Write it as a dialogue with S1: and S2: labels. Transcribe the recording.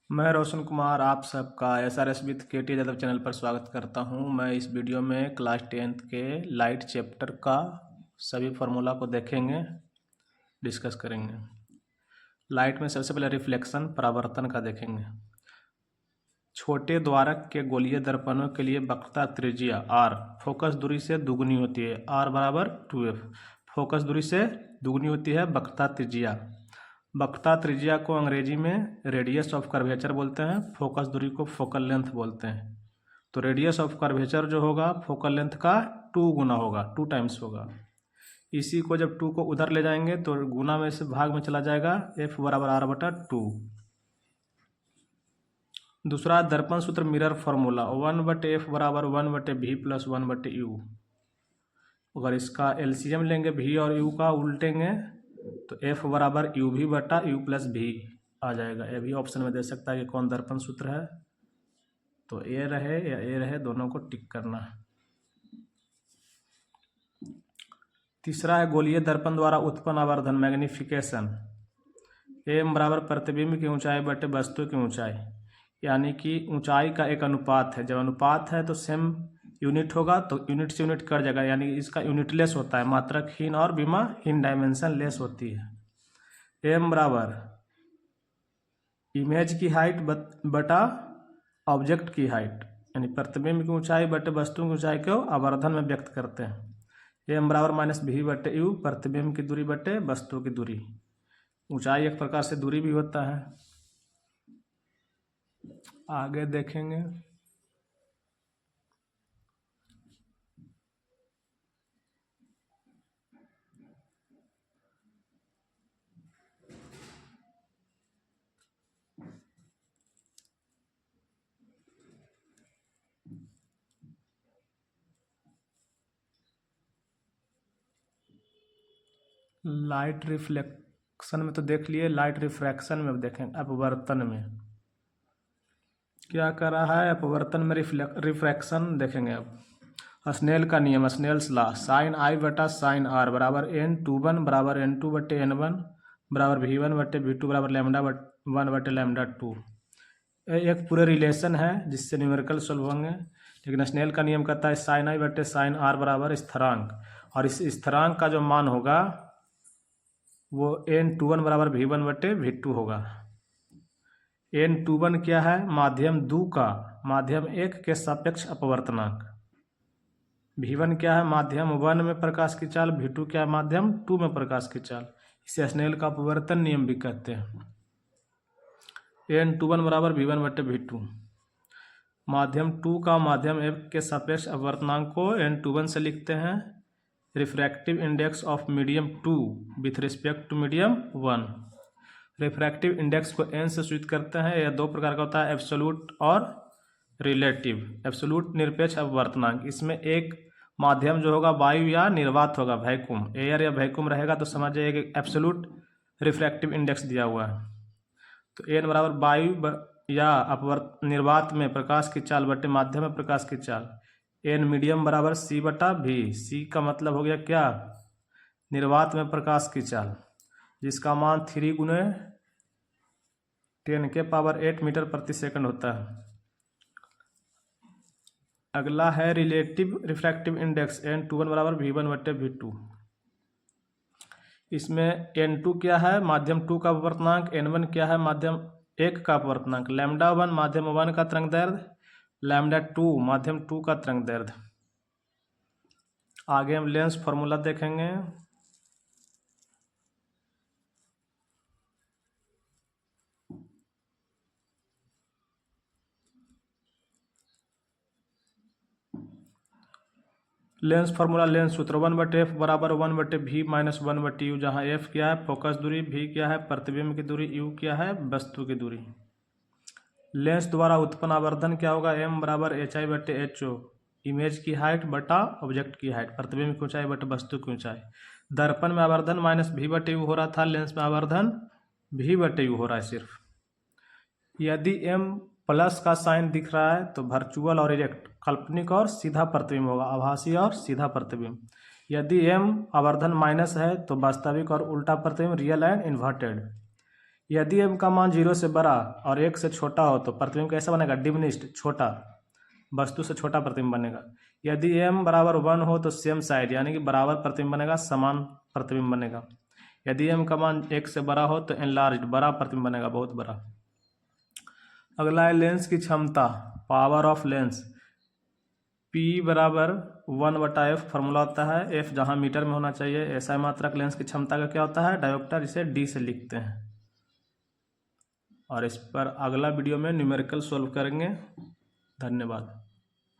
S1: मैं रोशन कुमार आप सबका SRS with KT Yadav channel पर स्वागत करता हूं। मैं इस वीडियो में क्लास 10th के लाइट चैप्टर का सभी फार्मूला को देखेंगे, डिस्कस करेंगे। लाइट में सबसे पहले रिफ्लेक्शन परावर्तन का देखेंगे। छोटे द्वारक के गोलीय दर्पणों के लिए वक्रता त्रिज्या r फोकस दूरी से दुगनी होती है। r बराबर 2f। फोकस दूरी से दुगनी होती है वक्रता त्रिज्या। वक्रता त्रिज्या को अंग्रेजी में रेडियस ऑफ कर्वेचर बोलते हैं, फोकस दूरी को फोकल लेंथ बोलते हैं। तो रेडियस ऑफ कर्वेचर जो होगा फोकल लेंथ का 2 गुना होगा, 2 टाइम्स होगा। इसी को जब 2 को उधर ले जाएंगे तो गुना में से भाग में चला जाएगा, f बराबर r बटा 2। दूसरा दर्पण सूत्र मिरर फार्मूला 1/f बराबर 1/v प्लस 1/u। अगर इसका LCM लेंगे v और u का उल्टेंगे तो f बराबर यू भी बटा यू प्लस भी आ जाएगा। ये भी ऑप्शन में दे सकता है कि कौन दर्पण सूत्र है, तो ए रहे या ए रहे, दोनों को टिक करना। तीसरा है गोलीय दर्पण द्वारा उत्पन्न आवर्धन मैग्निफिकेशन। एम बराबर प्रतिबिंब की ऊंचाई बटे वस्तु की ऊंचाई, यानी कि ऊंचाई का एक अनुपात है। जब अनुपात है तो सेम यूनिट होगा तो यूनिट से यूनिट कट जाएगा, यानी इसका यूनिटलेस होता है, मात्रकहीन और विमाहीन डायमेंशन लेस होती है। एम बराबर इमेज की हाइट बटा ऑब्जेक्ट की हाइट, यानी प्रतिबिंब की ऊंचाई बटे वस्तु की ऊंचाई को आवर्धन में व्यक्त करते हैं। एम बराबर माइनस भी बटे यू, प्रतिबिंब की दूरी बटे वस्तु की दूरी। ऊंचाई एक प्रकार से दूरी भी होता है। आगे देखेंगे। लाइट रिफ्लेक्शन में तो देख लिए, लाइट रिफ्रैक्शन में देखें। अपवर्तन में क्या कर रहा है? अपवर्तन में रिफ्रैक्शन देखेंगे। अब स्नेल का नियम, स्नेल्स लॉ, साइन आई बटा साइन आर बराबर n21 बराबर n2 बटे n1 बराबर v1 बटे v2 बराबर लैम्डा 1 बटे लैम्डा 2। एक पूरे रिलेशन है जिससे न्यूमेरिकल सॉल्व होंगे, लेकिन स्नेल का नियम कहता है साइन आई बटे साइन आर बराबर स्थिरांक, और इस स्थिरांक का जो मान होगा वो n21 बराबर v1 बटे v2 होगा। n21 क्या है? माध्यम 2 का माध्यम 1 के सापेक्ष अपवर्तनांक। v1 क्या है? माध्यम 1 में प्रकाश की चाल। v2 क्या है? माध्यम 2 में प्रकाश की चाल। इसे स्नेल का अपवर्तन नियम भी कहते हैं। n21 बराबर v1 बटे v2। माध्यम 2 का माध्यम 1 के सापेक्ष अपवर्तनांक को n21 से लिखते हैं। Refractive index of medium 2 with respect to medium 1। Refractive index को n से सूचित करते हैं। यह 2 प्रकार का होता है, एब्सोल्यूट और रिलेटिव। एब्सोल्यूट निरपेक्ष अपवर्तनांक, इसमें एक माध्यम जो होगा वायु या निर्वात होगा, वैक्यूम, एयर या वैक्यूम रहेगा तो समझ जाइए कि एब्सोल्यूट रिफ्रैक्टिव इंडेक्स दिया हुआ है। तो n बराबर वायु या निर्वात में प्रकाश की चाल बटे माध्यम में प्रकाश की चाल। n मीडियम बराबर c बटा v। c का मतलब हो गया क्या? निर्वात में प्रकाश की चाल, जिसका मान 3 गुने 10 के पावर 8 मीटर प्रति सेकंड होता है। अगला है रिलेटिव रिफ्रैक्टिव इंडेक्स, n21 बराबर v1 बटे v2। इसमें n2 क्या है? माध्यम 2 का अपवर्तनांक। n1 क्या है? माध्यम 1 का अपवर्तनांक। लैम्डा 1 माध्यम 1 का तरंग दैर्ध्य, लैम्डा 2 माध्यम 2 का तरंग दैर्ध्य। आगे हम लेंस फॉर्मूला देखेंगे। लेंस फार्मूला, लेंस सूत्र 1/f बराबर 1/v माइनस 1/u, जहाँ f क्या है? फोकस दूरी, v क्या है? प्रतिबिंब की दूरी, u क्या है? वस्तु की दूरी। लेंस द्वारा उत्पन्न आवर्धन क्या होगा? m बराबर hi बटे ho, इमेज की हाइट बटा ऑब्जेक्ट की हाइट, प्रतिबिंब की ऊंचाई बटे वस्तु की ऊंचाई। दर्पण में आवर्धन माइनस v बटे u हो रहा था, लेंस में आवर्धन v बटे u हो रहा है सिर्फ। यदि m प्लस का साइन दिख रहा है तो वर्चुअल और इरेक्ट, काल्पनिक और सीधा प्रतिबिंब होगा, आभासी और सीधा प्रतिबिंब। यदि m आवर्धन माइनस है तो वास्तविक और उल्टा प्रतिबिंब, रियल एंड इन्वर्टेड। यदि m का मान 0 से बड़ा और 1 से छोटा हो तो प्रतिबिंब कैसा बनेगा? डिमिनिश्ड, छोटा, वस्तु से छोटा प्रतिबिंब बनेगा। यदि m बराबर 1 हो तो सेम साइड यानी कि बराबर प्रतिबिंब बनेगा, समान प्रतिबिंब बनेगा। यदि m का मान 1 से बड़ा हो तो एनलार्ज्ड, बड़ा प्रतिबिंब बनेगा, बहुत बड़ा। अगला है लेंस की क्षमता, पावर ऑफ लेंस। P बराबर 1/f फार्मूला होता है, f जहाँ मीटर में होना चाहिए। SI मात्रक लेंस की क्षमता का क्या होता है? डायोप्टर, इसे D से लिखते हैं। और इस पर अगला वीडियो में न्यूमेरिकल सॉल्व करेंगे। धन्यवाद।